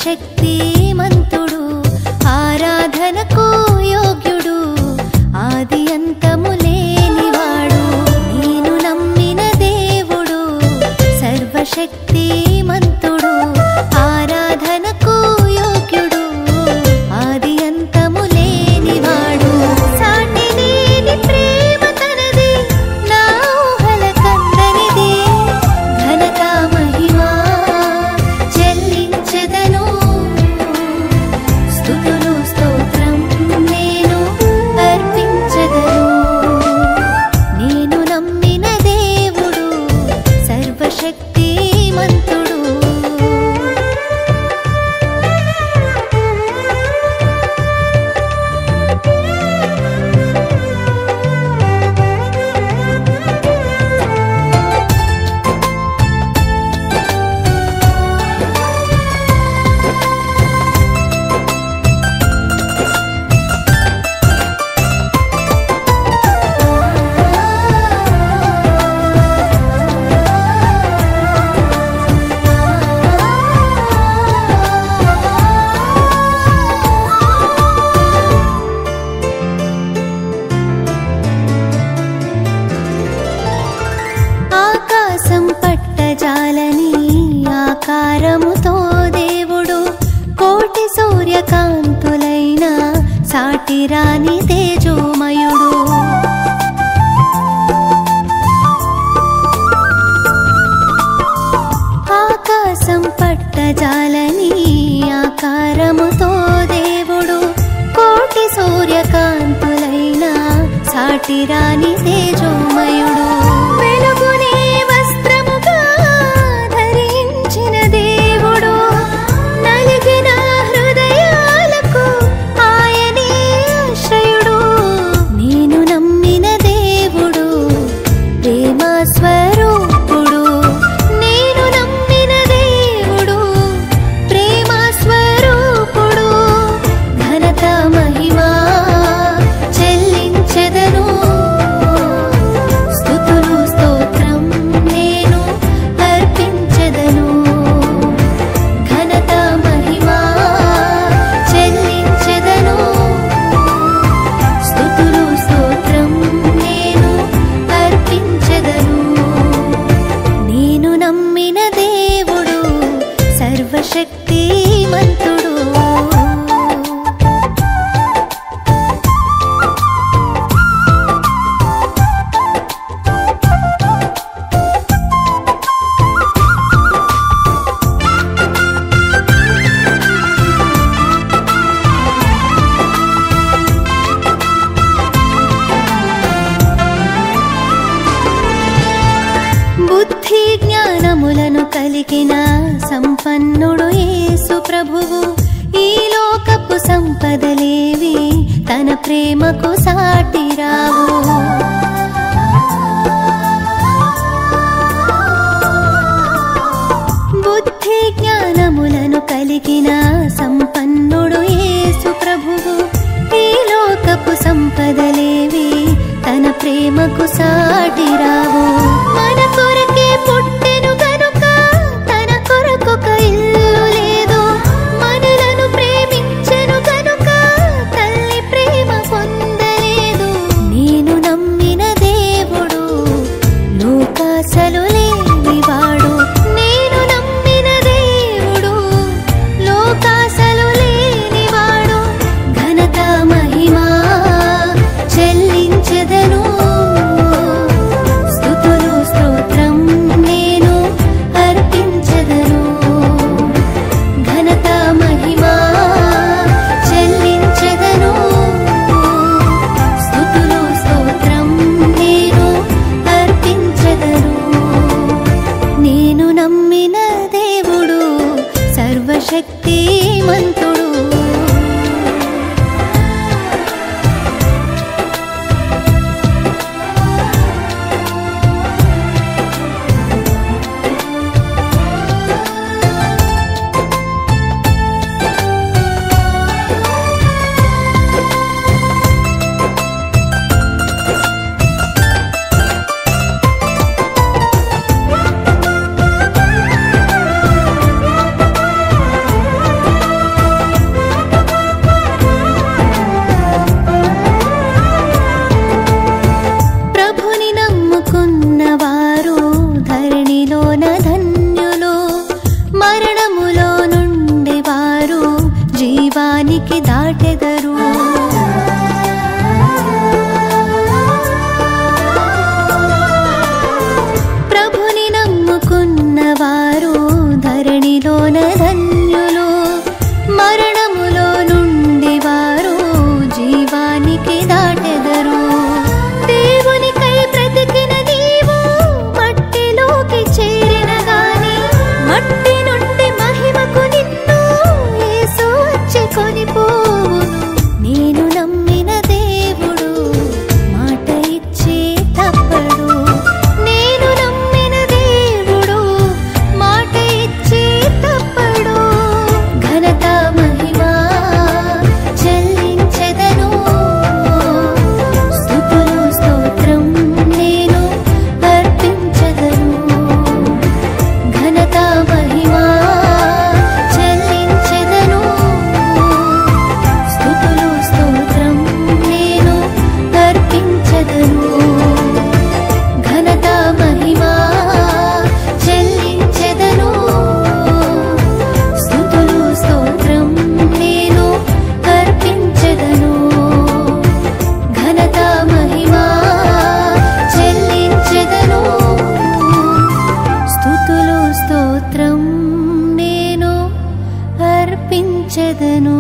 సర్వశక్తిమంతుడు ఆరాధనకు యోగ్యుడు ఆది అంతము లేనివాడు నేను నమ్మిన దేవుడు సర్వశక్తిమంతుడు ఆరాధనకు యోగ్యుడు ఆది అంతము లేనివాడు సాటి లేని ప్రేమ తనది నా ఊహల కందనిది ఘనత మహిమా చెల్లించెదను స్తుతులు స్తోత్రం నేను అర్పించెదను నేను నమ్మిన దేవుడు సర్వశక్తిమంతుడు ఆకాశం పట్టజాలని ఆకారముతో దేవుడు కోటి సూర్యకాంతులైన సాటిరాని తేజోమయుడు ఆకాశం పట్టజాలని ఆకారముతో దేవుడు కోటి సూర్యకాంతులైన సాటిరాని తేజోమయుడు వెలుగునే వస్త్రముగా ధరించిన దేవుడు నలిగిన హృదయాలకు ఆయనే ఆశ్రయుడు నేను నమ్మిన దేవుడు ప్రేమ స్వరూపుడు నేను నమ్మిన దేవుడు ప్రేమ స్వరూపుడు ఘనత మహిమా చెల్లించెదను స్తుతులు స్తోత్రం నేను అర్పించెదను ఘనత మహిమా చెల్లించెదను స్తుతులు స్తోత్రం నేను అర్పించెదను నేను నమ్మిన దేవుడు సర్వశక్తిమంతుడు బుద్ధి జ్ఞానములను కలిగిన సంపన్నుడు యేసు ప్రభువు ఈ లోకపు సంపదలేవి తన ప్రేమకు సాటిరావు బుద్ధి జ్ఞానములను కలిగిన సంపన్నుడు యేసు ప్రభువు ఈ లోకపు సంపదలేవి తన ప్రేమకు సాటిరావు మన కొరకే పుట్టెను గనుక తన కొరకొక ఇల్లు లేదు మనలను ప్రేమించెను గనుక తల్లి ప్రేమ పొందలేదు నేను నమ్మిన దేవుడు లోకాసలు లేనివాడు నేను నమ్మిన దేవుడు లోకాసలు లేనివాడు ఘనత మహిమా చెల్లించెదను స్తుతులు స్తోత్రం నేను అర్పించెదను ఘనత మహిమా చెల్లించెదను స్తుతులు స్తోత్రం నేను అర్పించెదను నేను నమ్మిన దేవుడు సర్వశక్తిమంతుడు ధరణిలోన ధన్యులు మరణములో నుండి వారు జీవానికి దాటెదరు ప్రభుని నమ్ముకున్నవారు ధరణిలోన ధన్యులు మరణములో నుండి వారు జీవానికి దాటెదరు దేవునికై బ్రతికిన నీవు మట్టిలోకి చేరిన గాని మట్టి నుండి మహిమకు నిన్ను యేసు వచ్చి కొనిపోవును నేను నమ్మిన దేవుడు మాట ఇచ్చి తప్పడు నేను నమ్మిన దేవుడు మాట ఇచ్చి తప్పడు ఘనత మహిమ చెల్లించెదను స్తుతులు స్తోత్రం నేను అర్పించెదను ఘనత మహిమ చెల్లించెదను స్తుతులు స్తోత్రం నేను అర్పించెదను ఘనత మహిమ చెల్లించెదను స్తుతులు స్తోత్రం నేను అర్పించెదను ఘనత మహిమ చెల్లించెదను స్తుతులు స్తోత్రం నేను అర్పించెదను